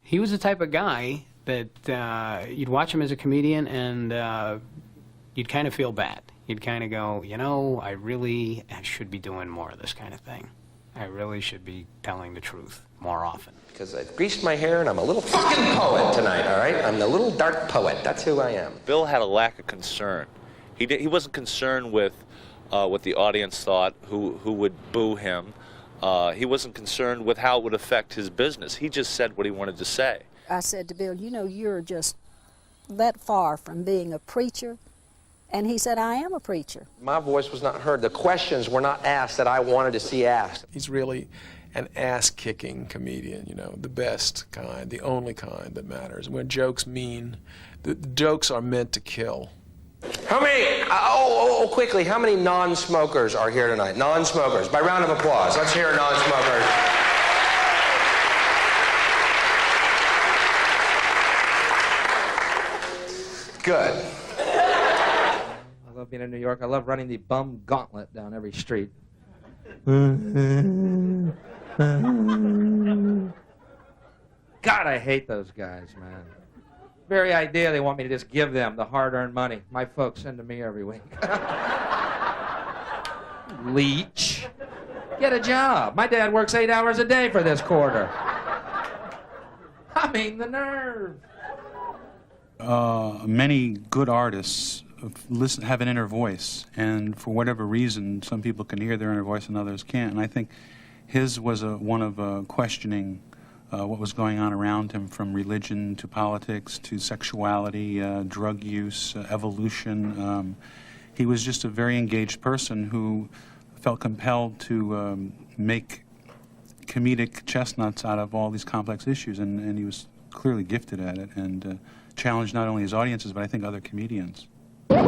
He was the type of guy that you'd watch him as a comedian and you'd kind of feel bad. You'd kind of go, you know, I really should be doing more of this kind of thing. I really should be telling the truth more often. Because I've greased my hair and I'm a little fucking poet tonight, all right? I'm the little dark poet. That's who I am. Bill had a lack of concern. He wasn't concerned with what the audience thought, who would boo him. He wasn't concerned with how it would affect his business. He just said what he wanted to say. I said to Bill, you know, you're just that far from being a preacher. And he said, I am a preacher. My voice was not heard. The questions were not asked that I wanted to see asked. He's really an ass-kicking comedian, you know, the best kind, the only kind that matters. When jokes mean, the jokes are meant to kill. How many, quickly, how many non-smokers are here tonight? Non-smokers, by round of applause. Let's hear non-smokers. Good. I love being in New York. I love running the bum gauntlet down every street. God, I hate those guys, man. Very idea they want me to just give them the hard-earned money my folks send to me every week. Leech. Get a job. My dad works 8 hours a day for this quarter. I mean, the nerve. Many good artists have an inner voice, and for whatever reason, some people can hear their inner voice and others can't. And I think his was one of questioning what was going on around him, from religion to politics to sexuality, drug use, evolution. He was just a very engaged person who felt compelled to make comedic chestnuts out of all these complex issues, and he was clearly gifted at it, and challenged not only his audiences, but I think other comedians. It's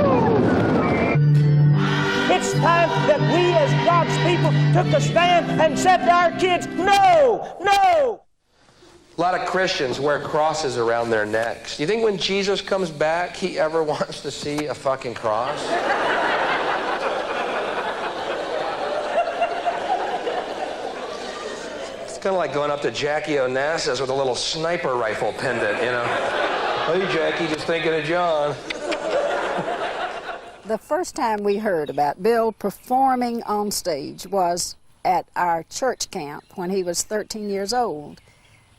time that we as God's people took a stand and said to our kids, no, no! A lot of Christians wear crosses around their necks. Do you think when Jesus comes back, he ever wants to see a fucking cross? It's kind of like going up to Jackie Onassis with a little sniper rifle pendant, you know? Hey, Jackie, just thinking of John. The first time we heard about Bill performing on stage was at our church camp when he was 13 years old.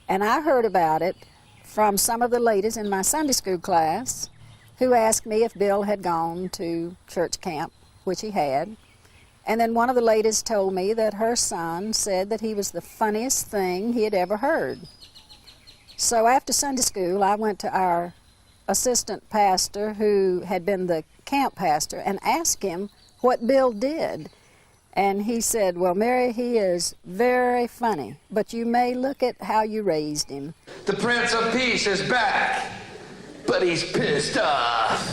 And I heard about it from some of the ladies in my Sunday school class who asked me if Bill had gone to church camp, which he had. And then one of the ladies told me that her son said that he was the funniest thing he had ever heard. So after Sunday school, I went to our assistant pastor, who had been the camp pastor, and asked him what Bill did. And he said, well, Mary, he is very funny, but you may look at how you raised him. The Prince of Peace is back, but he's pissed off.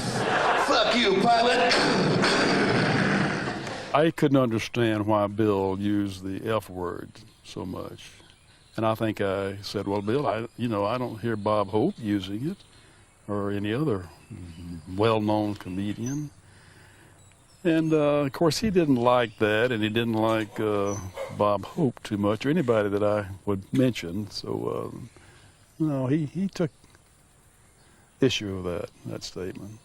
Fuck you, pilot. I couldn't understand why Bill used the F word so much. And I think I said, well, Bill, I don't hear Bob Hope using it, or any other well-known comedian. And, of course, he didn't like that, and he didn't like Bob Hope too much, or anybody that I would mention. So, he took issue with that statement.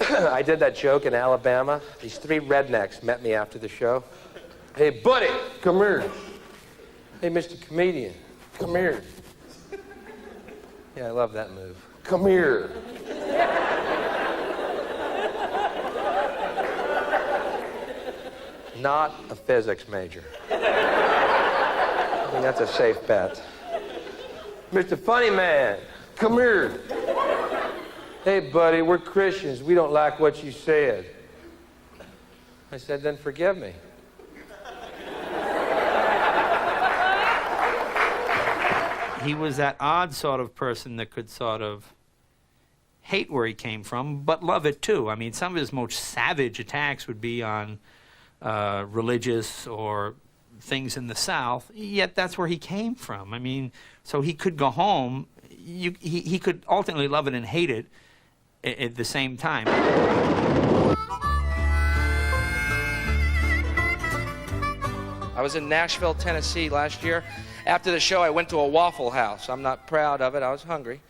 I did that joke in Alabama. These 3 rednecks met me after the show. Hey, buddy, come here. Hey, Mr. Comedian, come here. Yeah, I love that move. Come here. Not a physics major. I think that's a safe bet. Mr. Funny Man, come here. Hey, buddy, we're Christians. We don't like what you said. I said, then forgive me. He was that odd sort of person that could sort of hate where he came from, but love it too. I mean, some of his most savage attacks would be on religious or things in the South, yet that's where he came from. I mean, so he could go home, he could ultimately love it and hate it at the same time. I was in Nashville, Tennessee last year, After the show, I went to a Waffle House. I'm not proud of it. I was hungry.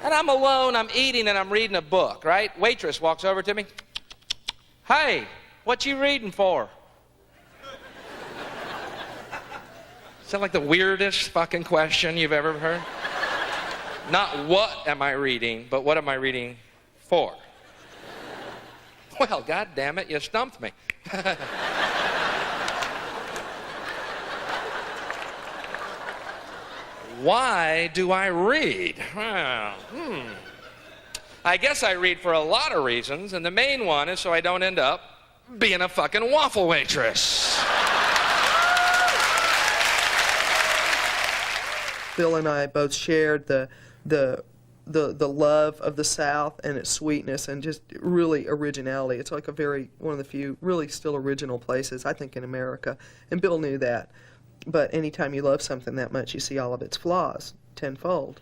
And I'm alone, I'm eating, and I'm reading a book, right? Waitress walks over to me. Hey, what you reading for? Sound like the weirdest fucking question you've ever heard? Not what am I reading, but what am I reading for? Well, God damn it, you stumped me. Why do I read? Well, I guess I read for a lot of reasons, and the main one is so I don't end up being a fucking waffle waitress. Bill and I both shared the love of the South and its sweetness and just really originality. It's like one of the few really still original places, I think, in America. And Bill knew that. But anytime you love something that much, you see all of its flaws tenfold.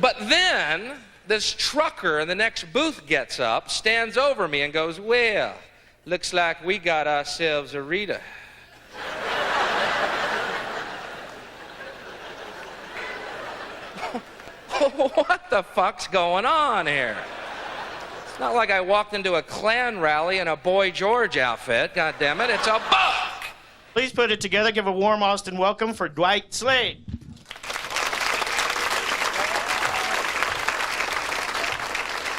But then this trucker in the next booth gets up, stands over me, and goes, well, looks like we got ourselves a reader. What the fuck's going on here? It's not like I walked into a Klan rally in a Boy George outfit. God damn it, it's a book! Please put it together. Give a warm Austin welcome for Dwight Slade.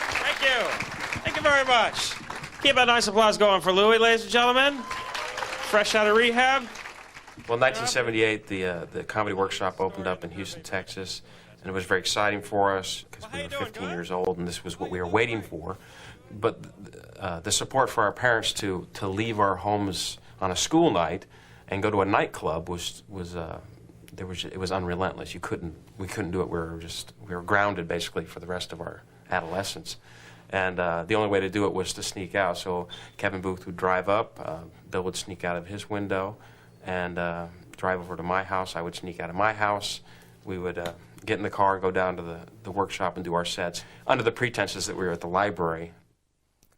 Thank you. Thank you very much. Keep a nice applause going for Louis, ladies and gentlemen. Fresh out of rehab. Well, in 1978, the Comedy Workshop opened up in Houston, Texas, and it was very exciting for us because we were 15 years old, and this was what we were waiting for. But the support for our parents to leave our homes on a school night and go to a nightclub was unrelentless. We couldn't do it. We were grounded basically for the rest of our adolescence, and the only way to do it was to sneak out. So Kevin Booth would drive up, Bill would sneak out of his window, and drive over to my house. I would sneak out of my house. We would get in the car and go down to the workshop and do our sets under the pretenses that we were at the library.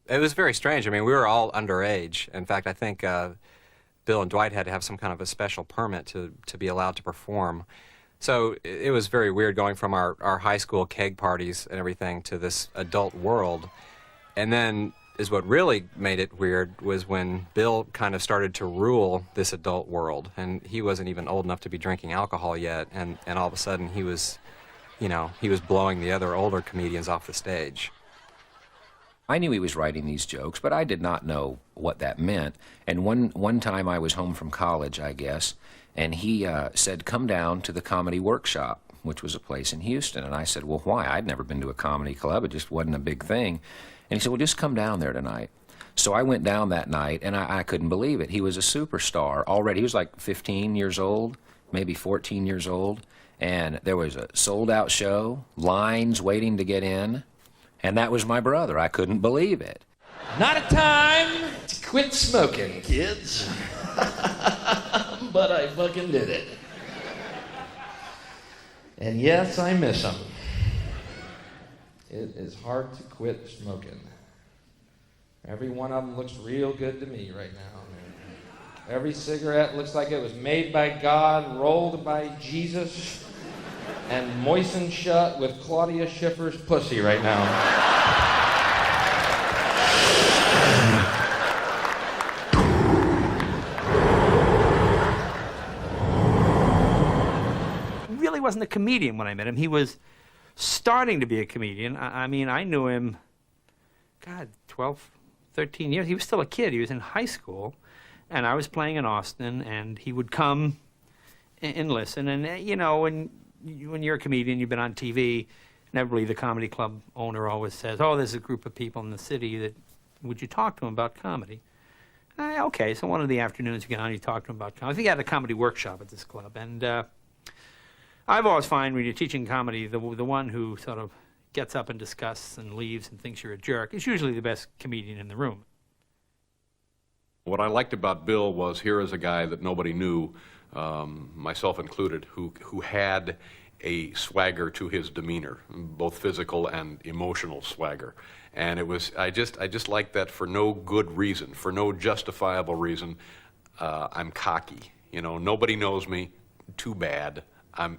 It was very strange. I mean, we were all underage. In fact, I think Bill and Dwight had to have some kind of a special permit to be allowed to perform. So it was very weird going from our high school keg parties and everything to this adult world. And then what really made it weird was when Bill kind of started to rule this adult world. And he wasn't even old enough to be drinking alcohol yet. And all of a sudden he was blowing the other older comedians off the stage. I knew he was writing these jokes, but I did not know what that meant. And one time I was home from college, I guess, and he said, come down to the Comedy Workshop, which was a place in Houston. And I said, well, why? I'd never been to a comedy club. It just wasn't a big thing. And he said, well, just come down there tonight. So I went down that night, and I couldn't believe it. He was a superstar already. He was like 15 years old, maybe 14 years old. And there was a sold-out show, lines waiting to get in. And that was my brother. I couldn't believe it. Not a time to quit smoking, kids. But I fucking did it. And yes, I miss them. It is hard to quit smoking. Every one of them looks real good to me right now. Every cigarette looks like it was made by God, rolled by Jesus, and moistened shut with Claudia Schiffer's pussy right now. He really wasn't a comedian when I met him. He was starting to be a comedian. I mean, I knew him, 12, 13 years. He was still a kid. He was in high school, and I was playing in Austin, and he would come and listen. And, you know, when you're a comedian, you've been on TV, inevitably the comedy club owner always says, oh, there's a group of people in the city that, would you talk to them about comedy? Okay, so one of the afternoons you get on, you talk to them about comedy. I think he had a comedy workshop at this club, and I've always find when you're teaching comedy, the one who sort of gets up and discusses and leaves and thinks you're a jerk is usually the best comedian in the room. What I liked about Bill was here is a guy that nobody knew, myself included, who had a swagger to his demeanor, both physical and emotional swagger. And it was, I just liked that for no good reason, for no justifiable reason. I'm cocky. You know, nobody knows me. Too bad.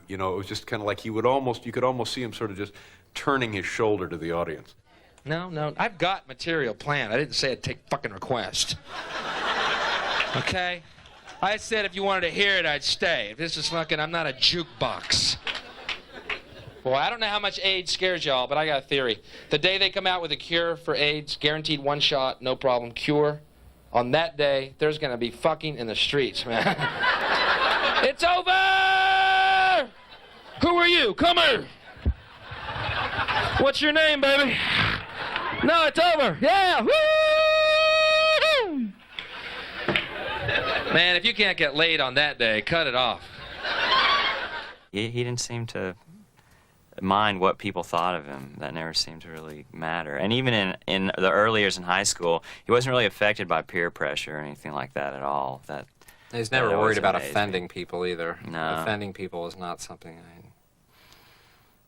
You know, it was just kind of like you could almost see him sort of just turning his shoulder to the audience. No, I've got material planned. I didn't say I'd take fucking request. Okay? I said if you wanted to hear it, I'd stay. If this is fucking, I'm not a jukebox. Boy, I don't know how much AIDS scares y'all, but I got a theory. The day they come out with a cure for AIDS, guaranteed one shot, no problem, cure, on that day, there's gonna be fucking in the streets, man. It's over! Who are you? Come here! What's your name, baby? No, it's over. Yeah! Woo! Man, if you can't get laid on that day, cut it off. He didn't seem to mind what people thought of him. That never seemed to really matter. And even in the early years in high school, he wasn't really affected by peer pressure or anything like that at all. He's never worried about offending people either. No. Offending people is not something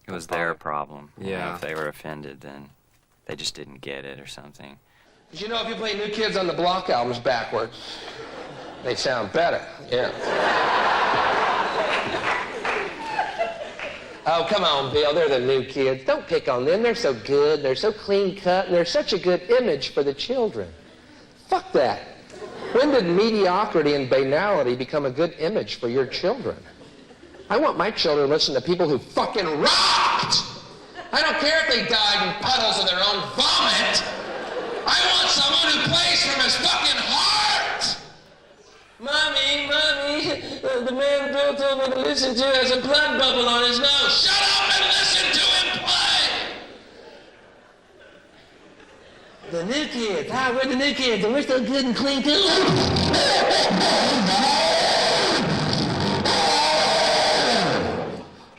It was their problem. Yeah. You know, if they were offended, then they just didn't get it or something. Did you know if you play New Kids on the Block albums backwards, they sound better? Yeah. Oh, come on, Bill. They're the New Kids. Don't pick on them. They're so good. They're so clean cut. And they're such a good image for the children. Fuck that. When did mediocrity and banality become a good image for your children? I want my children to listen to people who fucking rocked. I don't care if they died in puddles of their own vomit. I want someone who plays from his fucking heart. Mommy, the man Bill told me to listen to has a blood bubble on his nose. Shut up and listen to him play. The New Kids. Ah, we're the New Kids, and we're so good and clean too.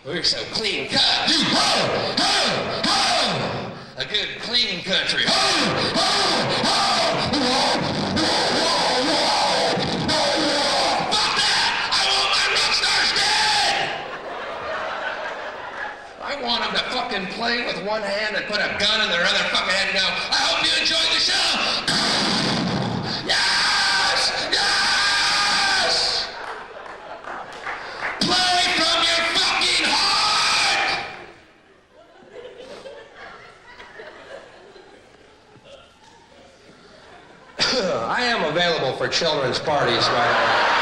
We're so clean cut. A good clean country. I want them to fucking play with one hand and put a gun in their other fucking hand and go, I hope you enjoyed the show! Yes! Yes! Play from your fucking heart! I am available for children's parties right now.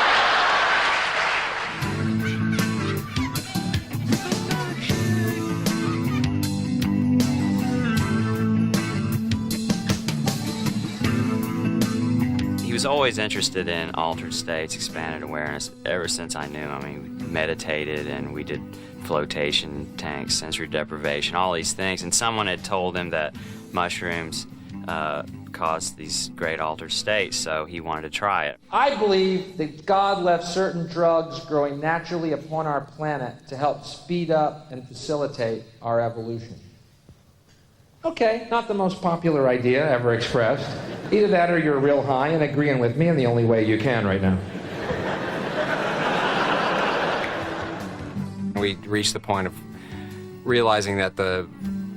He was always interested in altered states, expanded awareness, ever since I knew him. I mean, we meditated and we did flotation tanks, sensory deprivation, all these things. And someone had told him that mushrooms caused these great altered states, so he wanted to try it. I believe that God left certain drugs growing naturally upon our planet to help speed up and facilitate our evolution. Okay, not the most popular idea ever expressed. Either that or you're real high and agreeing with me in the only way you can right now. We reached the point of realizing that the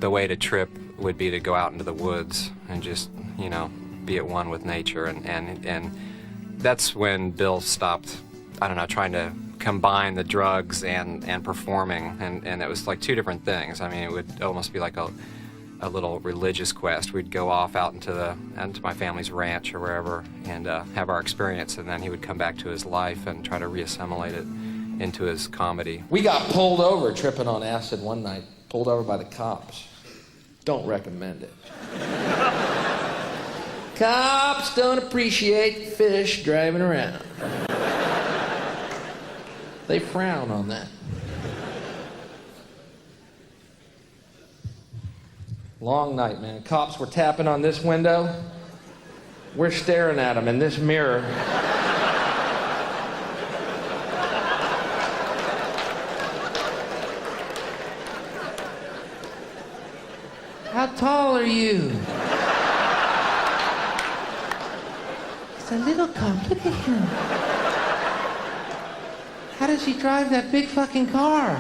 way to trip would be to go out into the woods and just, you know, be at one with nature. And that's when Bill stopped, I don't know, trying to combine the drugs and performing. And it was like two different things. I mean, it would almost be like a little religious quest. We'd go off out into my family's ranch or wherever and have our experience, and then he would come back to his life and try to reassimilate it into his comedy. We got pulled over tripping on acid one night, pulled over by the cops. Don't recommend it. Cops don't appreciate fish driving around. They frown on that. Long night, man. Cops were tapping on this window. We're staring at them in this mirror. How tall are you? It's a little cop. Look at him. How does he drive that big fucking car?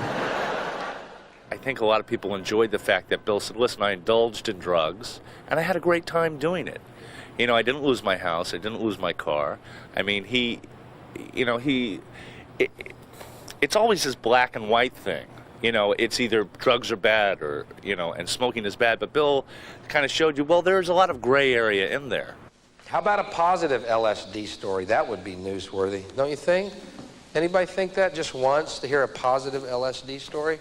I think a lot of people enjoyed the fact that Bill said, listen, I indulged in drugs, and I had a great time doing it. You know, I didn't lose my house, I didn't lose my car. I mean, he you know, it's always this black and white thing. You know, it's either drugs are bad or, you know, and smoking is bad. But Bill kind of showed you, well, there's a lot of gray area in there. How about a positive LSD story? That would be newsworthy, don't you think? Anybody think that just once, to hear a positive LSD story?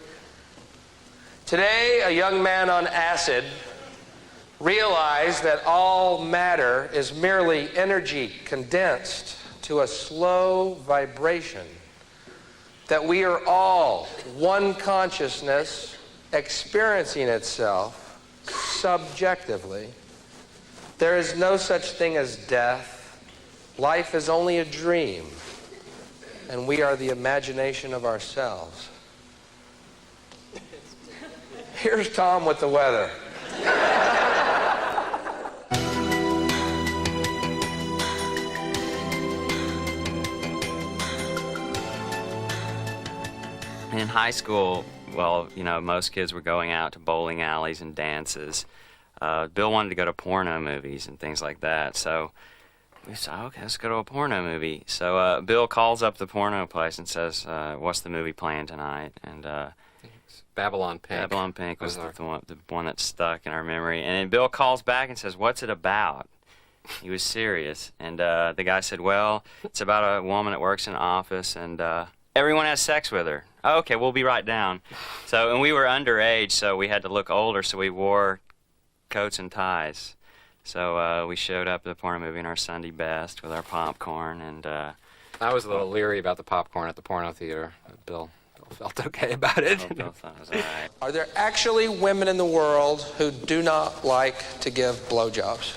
Today, a young man on acid realized that all matter is merely energy condensed to a slow vibration, that we are all one consciousness experiencing itself subjectively. There is no such thing as death. Life is only a dream, and we are the imagination of ourselves. Here's Tom with the weather. In high school, well, you know, most kids were going out to bowling alleys and dances. Bill wanted to go to porno movies and things like that, so we said, okay, let's go to a porno movie. So Bill calls up the porno place and says, what's the movie playing tonight? And Babylon Pink. Babylon Pink was the one that stuck in our memory. And then Bill calls back and says, what's it about? He was serious. And the guy said, well, it's about a woman that works in an office and everyone has sex with her. Oh, okay, we'll be right down. So, and we were underage, so we had to look older, so we wore coats and ties. So we showed up at the porno movie in our Sunday best with our popcorn, and I was a little leery about the popcorn at the porno theater. Bill felt okay about it. Bill thought it was all right. Are there actually women in the world who do not like to give blowjobs?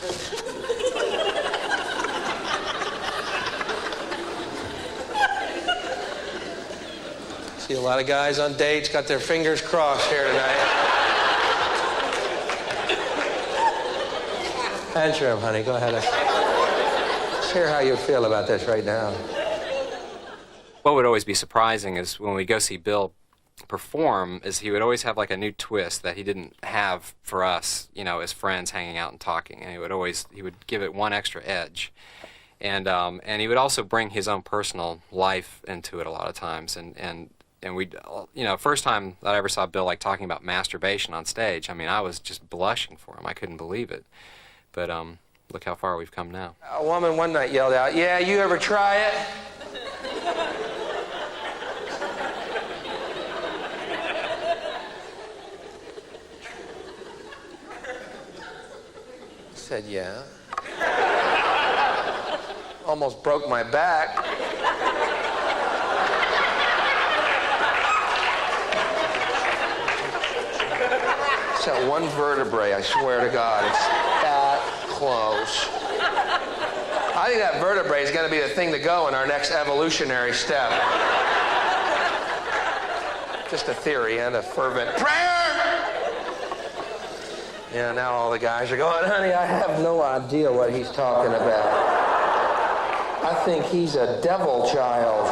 See a lot of guys on dates got their fingers crossed here tonight. Answer him, honey. Go ahead. Let's hear how you feel about this right now. What would always be surprising is when we go see Bill perform, is he would always have like a new twist that he didn't have for us, you know, as friends hanging out and talking. And he would give it one extra edge. And he would also bring his own personal life into it a lot of times. And we, you know, first time that I ever saw Bill like talking about masturbation on stage, I mean, I was just blushing for him. I couldn't believe it. But look how far we've come now. A woman one night yelled out, "Yeah, you ever try it?" I said, "Yeah." Almost broke my back. It's that one vertebrae, I swear to God. It's that close. I think that vertebrae is going to be the thing to go in our next evolutionary step. Just a theory and a fervent prayer. Yeah, now all the guys are going, honey, I have no idea what he's talking about. I think he's a devil child.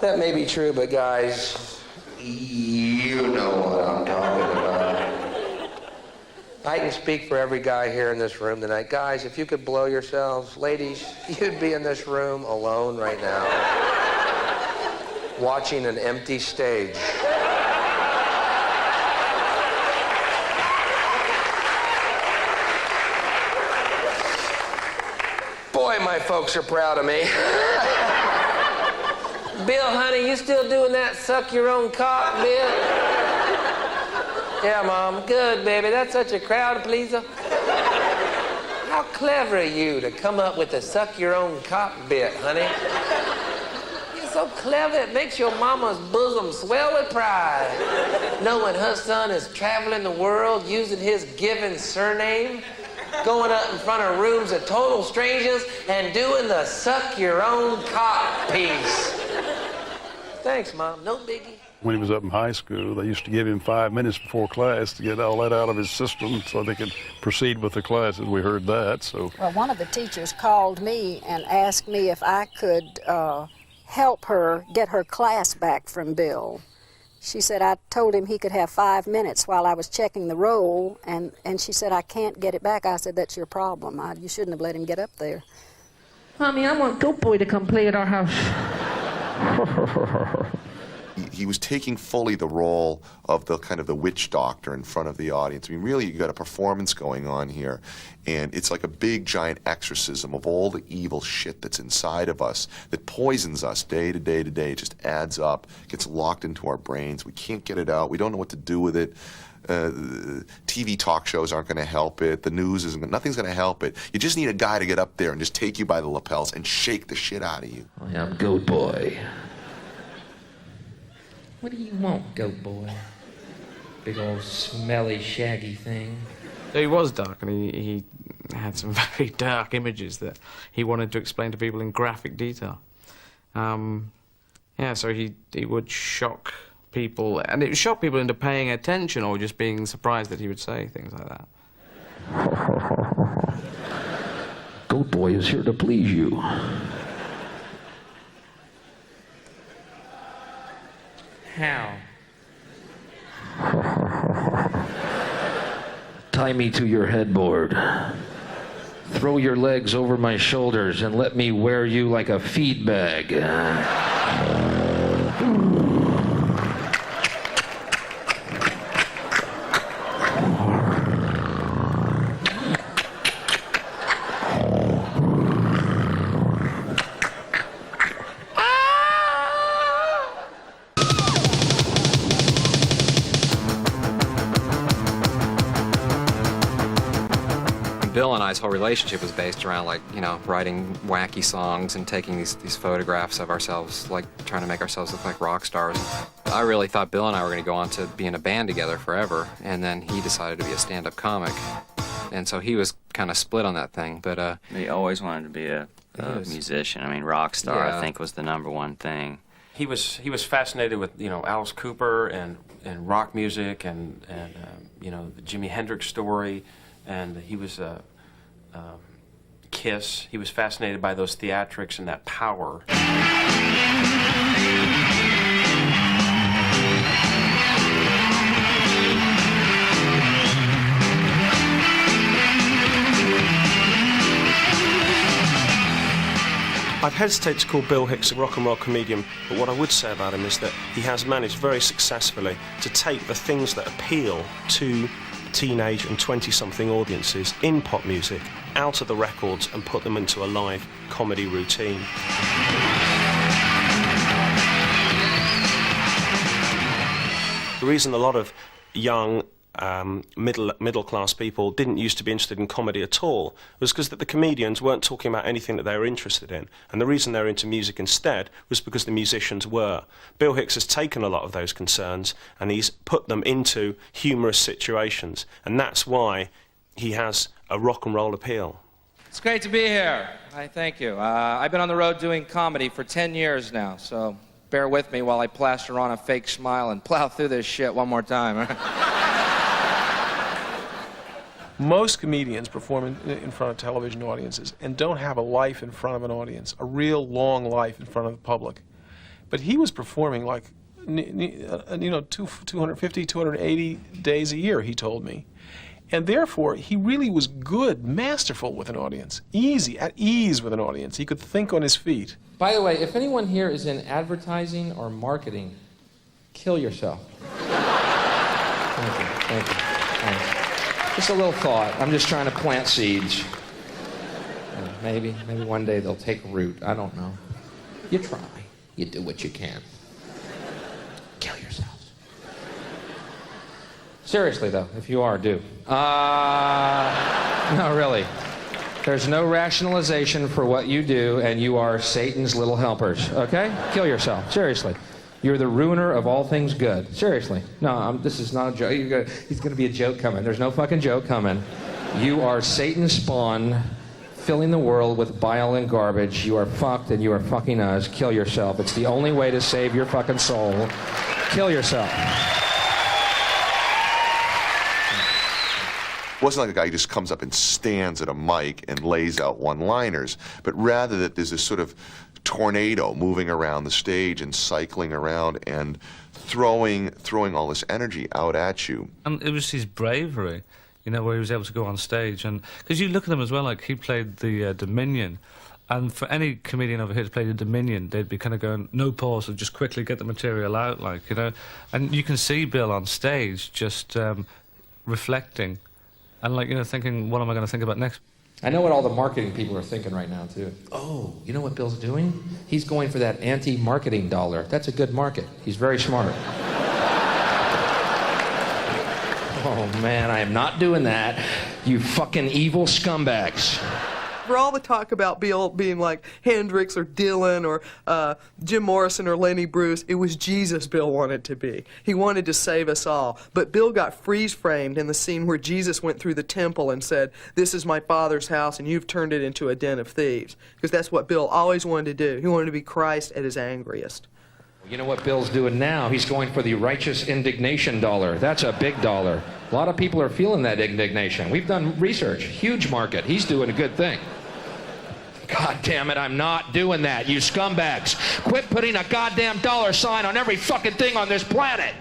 That may be true, but guys, you know what I'm talking about. I can speak for every guy here in this room tonight. Guys, if you could blow yourselves, ladies, you'd be in this room alone right now, watching an empty stage. Boy, my folks are proud of me. Bill, honey, you still doing that suck your own cock, Bill? Yeah, Mom. Good, baby. That's such a crowd pleaser. How clever are you to come up with the suck your own cock bit, honey? You're so clever, it makes your mama's bosom swell with pride. Knowing her son is traveling the world using his given surname, going up in front of rooms of total strangers and doing the suck your own cock piece. Thanks, Mom. No biggie. When he was up in high school, they used to give him 5 minutes before class to get all that out of his system so they could proceed with the classes. We heard that, so. Well, one of the teachers called me and asked me if I could help her get her class back from Bill. She said I told him he could have 5 minutes while I was checking the roll, and she said, I can't get it back. I said, that's your problem. You shouldn't have let him get up there. Mommy, I want Goat Boy to come play at our house. He was taking fully the role of the kind of the witch doctor in front of the audience. I mean, really, you got a performance going on here, and it's like a big, giant exorcism of all the evil shit that's inside of us that poisons us day to day to day. It just adds up, gets locked into our brains. We can't get it out. We don't know what to do with it. TV talk shows aren't going to help it. The news isn't. Nothing's going to help it. You just need a guy to get up there and just take you by the lapels and shake the shit out of you. I am Goat Boy. What do you want, Goat Boy? Big old smelly, shaggy thing. He was dark, and he had some very dark images that he wanted to explain to people in graphic detail. Yeah, so he would shock people, and it would shock people into paying attention or just being surprised that he would say things like that. Goat Boy is here to please you. How? Tie me to your headboard. Throw your legs over my shoulders and let me wear you like a feed bag. Bill and I's whole relationship was based around, like, you know, writing wacky songs and taking these photographs of ourselves, like trying to make ourselves look like rock stars. I really thought Bill and I were going to go on to be in a band together forever, and then he decided to be a stand-up comic. And so he was kind of split on that thing, but... He always wanted to be a musician. I mean, rock star, Yeah. I think, was the #1 thing. He was fascinated with, you know, Alice Cooper and rock music and you know, the Jimi Hendrix story, and he was Kiss. He was fascinated by those theatrics and that power. I'd hesitate to call Bill Hicks a rock and roll comedian, but what I would say about him is that he has managed very successfully to take the things that appeal to teenage and 20-something audiences in pop music out of the records and put them into a live comedy routine. The reason a lot of young middle-class people didn't used to be interested in comedy at all was because the comedians weren't talking about anything that they were interested in, and the reason they were into music instead was because the musicians were. Bill Hicks has taken a lot of those concerns and he's put them into humorous situations, and that's why he has a rock and roll appeal. It's great to be here. I thank you. I've been on the road doing comedy for 10 years now, so bear with me while I plaster on a fake smile and plow through this shit one more time. Most comedians perform in front of television audiences and don't have a life in front of an audience, a real long life in front of the public. But he was performing like, you know, 250, 280 days a year, he told me. And therefore, he really was good, masterful with an audience, easy, at ease with an audience. He could think on his feet. By the way, if anyone here is in advertising or marketing, kill yourself. Thank you. Thank you. Thanks. Just a little thought. I'm just trying to plant seeds. Maybe one day they'll take root. I don't know. You try. You do what you can. Kill yourselves. Seriously, though, if you are, do. No, really. There's no rationalization for what you do, and you are Satan's little helpers, okay? Kill yourself. Seriously. You're the ruiner of all things good. Seriously. No, this is not a joke. He's going to be a joke coming. There's no fucking joke coming. You are Satan's spawn, filling the world with bile and garbage. You are fucked and you are fucking us. Kill yourself. It's the only way to save your fucking soul. Kill yourself. It wasn't like a guy who just comes up and stands at a mic and lays out one-liners, but rather that there's this sort of tornado moving around the stage and cycling around and throwing all this energy out at you. And it was his bravery, you know, where he was able to go on stage. And because you look at them as well, like he played the Dominion, And for any comedian over here to play the Dominion, they'd be kind of going, no pause, so just quickly get the material out, like, you know. And you can see Bill on stage just reflecting and, like, you know, thinking, what am I going to think about next? I know what all the marketing people are thinking right now, too. Oh, you know what Bill's doing? He's going for that anti-marketing dollar. That's a good market. He's very smart. Oh, man, I am not doing that. You fucking evil scumbags. For all the talk about Bill being like Hendrix or Dylan or Jim Morrison or Lenny Bruce, it was Jesus Bill wanted to be. He wanted to save us all. But Bill got freeze-framed in the scene where Jesus went through the temple and said, "This is my Father's house and you've turned it into a den of thieves." Because that's what Bill always wanted to do. He wanted to be Christ at his angriest. You know what Bill's doing now? He's going for the righteous indignation dollar. That's a big dollar. A lot of people are feeling that indignation. We've done research. Huge market. He's doing a good thing. God damn it, I'm not doing that, you scumbags. Quit putting a goddamn dollar sign on every fucking thing on this planet.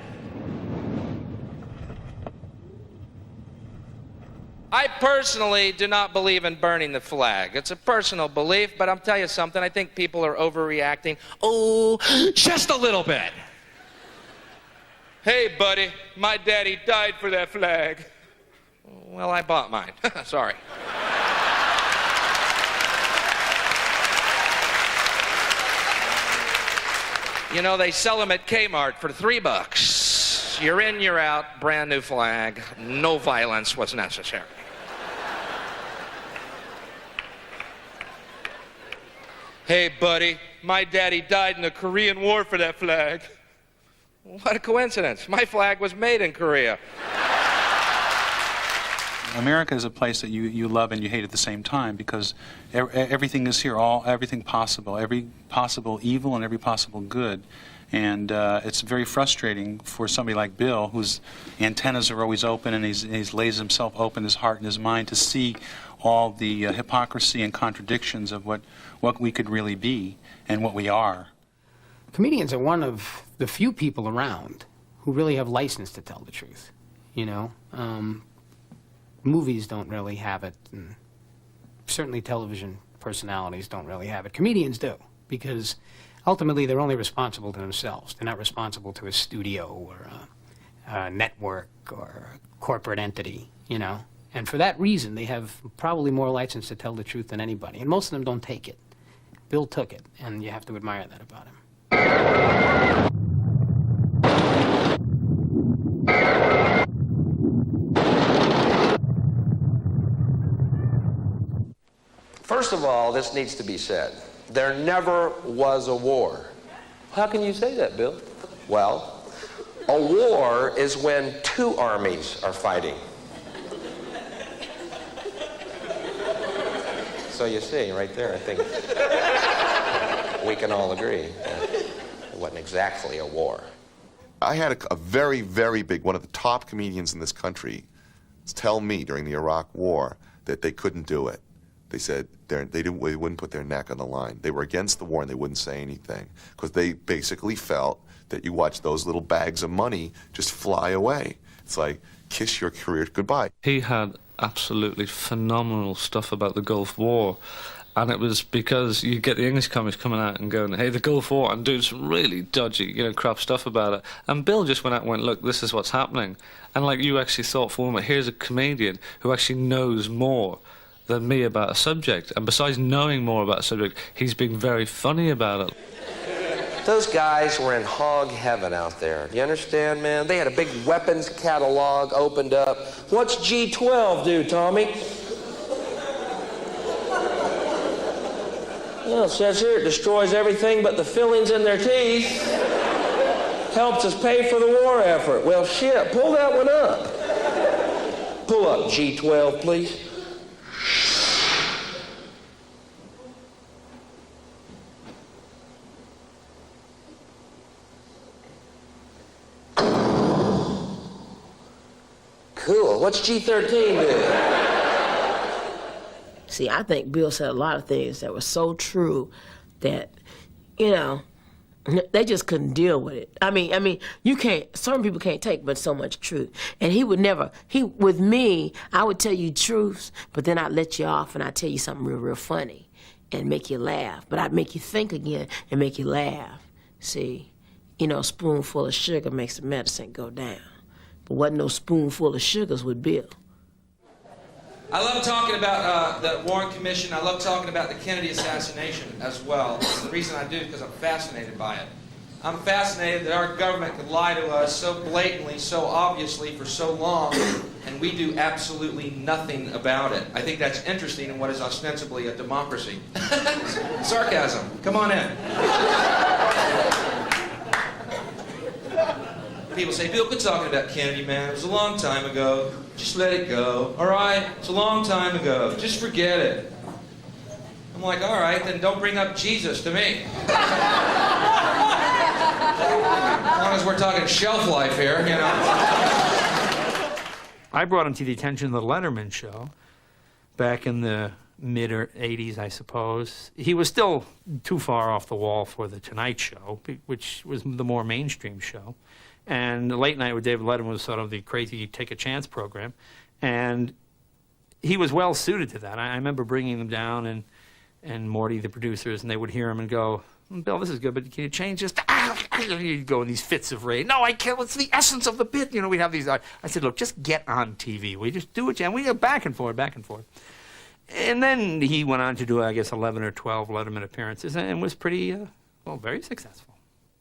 I personally do not believe in burning the flag. It's a personal belief, but I'll tell you something. I think people are overreacting. Oh, just a little bit. Hey, buddy, my daddy died for that flag. Well, I bought mine. Sorry. You know, they sell them at Kmart for $3. You're in, you're out, brand new flag. No violence was necessary. Hey, buddy, my daddy died in the Korean War for that flag. What a coincidence. My flag was made in Korea. America is a place that you love and you hate at the same time because everything is here, everything possible, every possible evil and every possible good. And it's very frustrating for somebody like Bill, whose antennas are always open and he's lays himself open, his heart and his mind, to see all the hypocrisy and contradictions of what we could really be and what we are. Comedians are one of the few people around who really have license to tell the truth, you know. Movies don't really have it, and certainly television personalities don't really have it. Comedians do, because ultimately they're only responsible to themselves. They're not responsible to a studio or a network or a corporate entity, you know. And for that reason, they have probably more license to tell the truth than anybody. And most of them don't take it. Bill took it, and you have to admire that about him. First of all, this needs to be said. There never was a war. How can you say that, Bill? Well, a war is when two armies are fighting. So you see, right there, I think we can all agree that it wasn't exactly a war. I had a very, very big, one of the top comedians in this country tell me during the Iraq War that they couldn't do it. They said they wouldn't put their neck on the line. They were against the war and they wouldn't say anything because they basically felt that you watch those little bags of money just fly away. It's like, kiss your career goodbye. He had absolutely phenomenal stuff about the Gulf War. And it was because you get the English comics coming out and going, hey, the Gulf War, and doing some really dodgy, you know, crap stuff about it. And Bill just went out and went, look, this is what's happening. And like you actually thought for a moment, here's a comedian who actually knows more than me about a subject. And besides knowing more about a subject, he's being very funny about it. Those guys were in hog heaven out there. Do you understand, man? They had a big weapons catalog opened up. What's G12 do, Tommy? Well, it says here it destroys everything but the fillings in their teeth. Helps us pay for the war effort. Well, shit, pull that one up. Pull up G12, please. Cool. What's G13 do? See, I think Bill said a lot of things that were so true that, you know, they just couldn't deal with it. I mean, you can't, certain people can't take but so much truth. And he would never, with me, I would tell you truths, but then I'd let you off and I'd tell you something real, real funny. and make you laugh, but I'd make you think again and make you laugh. See, you know, a spoonful of sugar makes the medicine go down. But wasn't no spoonful of sugars with Bill. I love talking about the Warren Commission. I love talking about the Kennedy assassination as well. The reason I do is because I'm fascinated by it. I'm fascinated that our government could lie to us so blatantly, so obviously, for so long, and we do absolutely nothing about it. I think that's interesting in what is ostensibly a democracy. Sarcasm. Come on in. People say, Bill, quit talking about Kennedy, man. It was a long time ago. Just let it go. All right? It's a long time ago. Just forget it. I'm like, all right, then don't bring up Jesus to me. As long as we're talking shelf life here, you know. I brought him to the attention of the Letterman show back in the mid-'80s, I suppose. He was still too far off the wall for the Tonight Show, which was the more mainstream show. And the Late Night with David Letterman was sort of the crazy take-a-chance program. And he was well suited to that. I remember bringing them down, and Morty, the producers, and they would hear him and go, Bill, this is good, but can you change this? You'd go in these fits of rage. No, I can't. It's the essence of the bit. You know, we'd have these. I said, look, just get on TV. We just do it, and we go back and forth, back and forth. And then he went on to do, I guess, 11 or 12 Letterman appearances, and was pretty, very successful.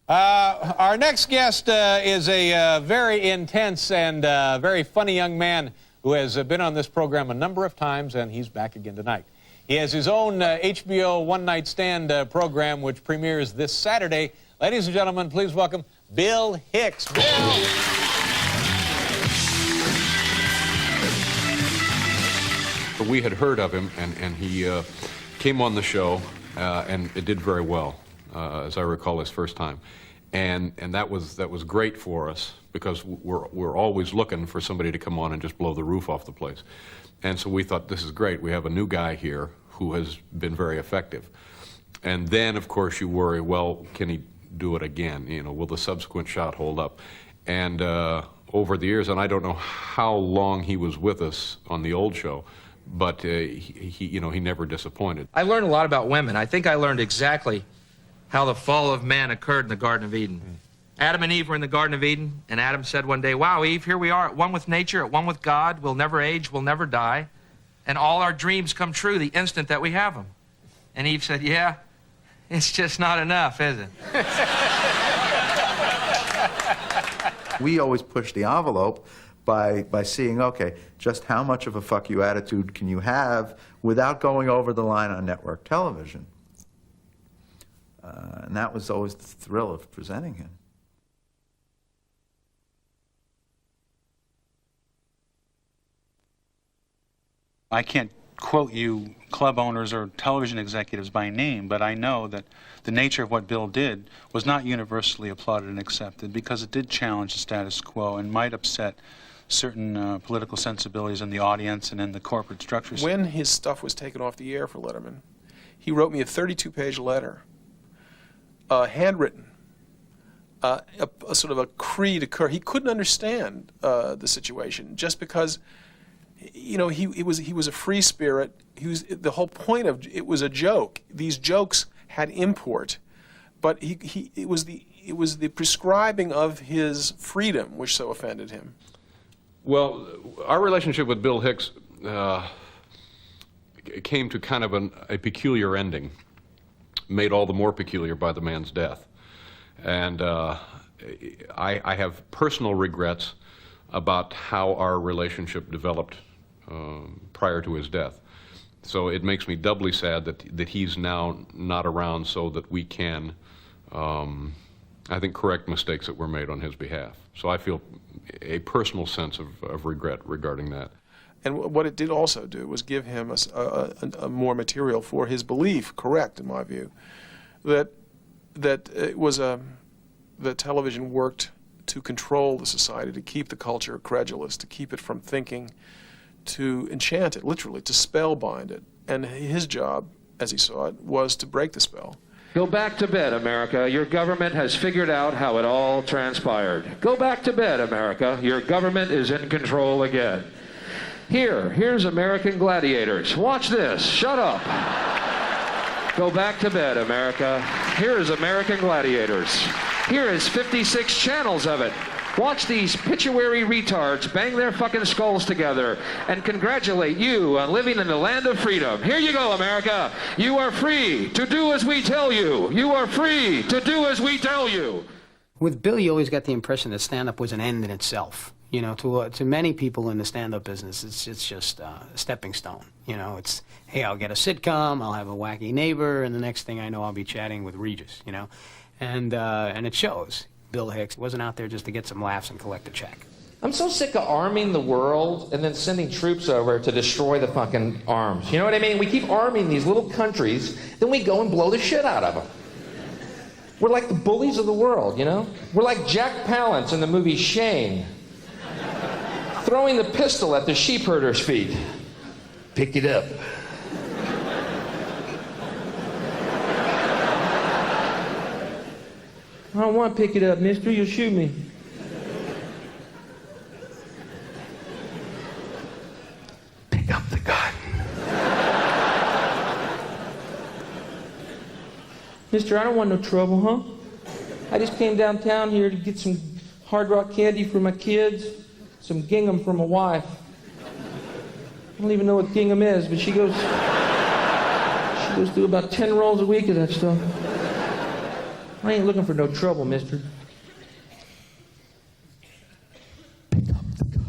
Our next guest is a very intense and very funny young man who has been on this program a number of times, and he's back again tonight. He has his own HBO One Night Stand program, which premieres this Saturday. Ladies and gentlemen, please welcome Bill Hicks. Bill! We had heard of him, and he came on the show, and it did very well, as I recall, his first time. And that was great for us, because we're always looking for somebody to come on and just blow the roof off the place. And so we thought, this is great. We have a new guy here who has been very effective. And then, of course, you worry, well, can he do it again? You know, will the subsequent shot hold up? And over the years, and I don't know how long he was with us on the old show, but he never disappointed. I learned a lot about women. I think I learned exactly how the fall of man occurred in the Garden of Eden. Adam and Eve were in the Garden of Eden, and Adam said one day, wow, Eve, here we are at one with nature, at one with God. We'll never age, we'll never die. And all our dreams come true the instant that we have them. And Eve said, yeah, it's just not enough, is it? We always push the envelope by seeing, okay, just how much of a fuck you attitude can you have without going over the line on network television? And that was always the thrill of presenting him. I can't quote you club owners or television executives by name, but I know that the nature of what Bill did was not universally applauded and accepted, because it did challenge the status quo and might upset certain political sensibilities in the audience and in the corporate structures. When his stuff was taken off the air for Letterman, he wrote me a 32-page letter, handwritten, a sort of a cri de coeur. He couldn't understand the situation just because, you know, he was a free spirit. The whole point of it was a joke. These jokes had import, but it was the prescribing of his freedom which so offended him. Well, our relationship with Bill Hicks came to kind of a peculiar ending, made all the more peculiar by the man's death. And I have personal regrets about how our relationship developed prior to his death. So it makes me doubly sad that he's now not around so that we can, I think, correct mistakes that were made on his behalf. So I feel a personal sense of regret regarding that. And what it did also do was give him a more material for his belief, correct in my view, that it was that television worked to control the society, to keep the culture credulous, to keep it from thinking, to enchant it, literally, to spellbind it. And his job, as he saw it, was to break the spell. Go back to bed, America. Your government has figured out how it all transpired. Go back to bed, America. Your government is in control again. Here's American gladiators. Watch this. Shut up. Go back to bed, America. Here is American Gladiators. Here is 56 channels of it. Watch these pituitary retards bang their fucking skulls together and congratulate you on living in the land of freedom. Here you go, America. You are free to do as we tell you. You are free to do as we tell you. With Bill, you always got the impression that stand-up was an end in itself. You know, to many people in the stand-up business, it's just a stepping stone. You know, it's, hey, I'll get a sitcom, I'll have a wacky neighbor, and the next thing I know, I'll be chatting with Regis, you know. And it shows. Bill Hicks wasn't out there just to get some laughs and collect a check. I'm so sick of arming the world and then sending troops over to destroy the fucking arms. You know what I mean? We keep arming these little countries, then we go and blow the shit out of them. We're like the bullies of the world, you know? We're like Jack Palance in the movie Shane, throwing the pistol at the sheep herder's feet. Pick it up. I don't want to pick it up, mister. You'll shoot me. Pick up the gun. Mister, I don't want no trouble, huh? I just came downtown here to get some Hard Rock candy for my kids, some gingham for my wife. I don't even know what gingham is, but she goes through about 10 rolls a week of that stuff. I ain't looking for no trouble, mister. Pick up the gun.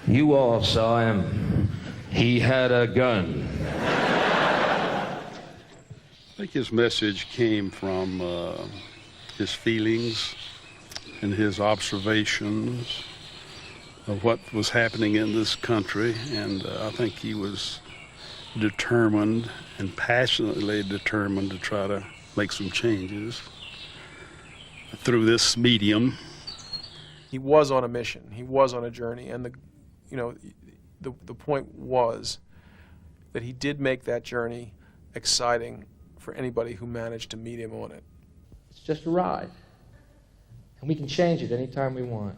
You all saw him. He had a gun. I think his message came from his feelings and his observations of what was happening in this country, and I think he was determined and passionately determined to try to make some changes through this medium. He was on a mission. He was on a journey, and the point was that he did make that journey exciting for anybody who managed to meet him on it. It's just a ride. And we can change it anytime we want.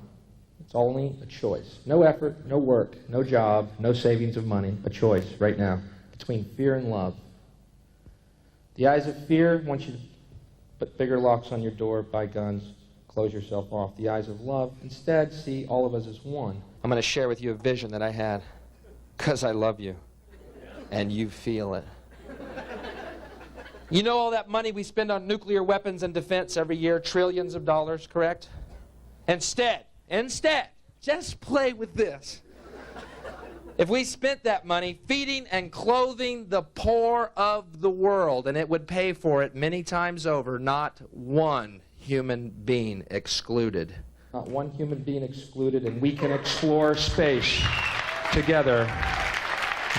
It's only a choice. No effort, no work, no job, no savings of money. A choice right now between fear and love. The eyes of fear want you to put bigger locks on your door, buy guns, close yourself off. The eyes of love instead see all of us as one. I'm going to share with you a vision that I had because I love you and you feel it. You know all that money we spend on nuclear weapons and defense every year, trillions of dollars, correct? Instead, just play with this. If we spent that money feeding and clothing the poor of the world, and it would pay for it many times over, not one human being excluded. Not one human being excluded, and we can explore space together,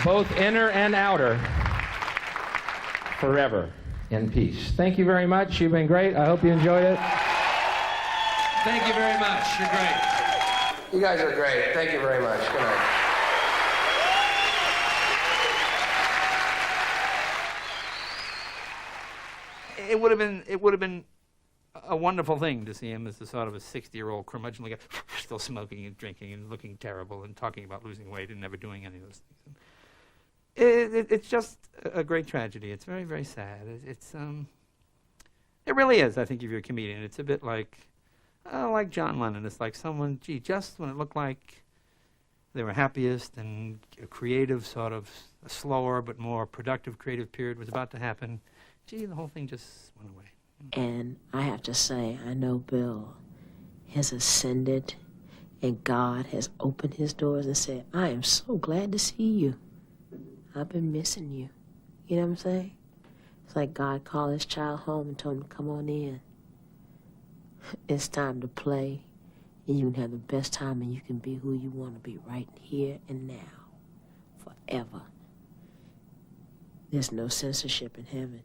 both inner and outer, forever in peace. Thank you very much. You've been great. I hope you enjoyed it. Thank you very much. You're great. You guys are great. Thank you very much. Good night. It would have been a wonderful thing to see him as a sort of a 60-year-old curmudgeon, like still smoking and drinking and looking terrible and talking about losing weight and never doing any of those things. It's just a great tragedy. It's very, very sad. It really is, I think, if you're a comedian. It's a bit like John Lennon. It's like someone, just when it looked like they were happiest and a creative sort of a slower but more productive creative period was about to happen, the whole thing just went away. And I have to say, I know Bill has ascended and God has opened his doors and said, I am so glad to see you. I've been missing you. You know what I'm saying? It's like God called his child home and told him to come on in. It's time to play, and you can have the best time, and you can be who you want to be right here and now, forever. There's no censorship in heaven.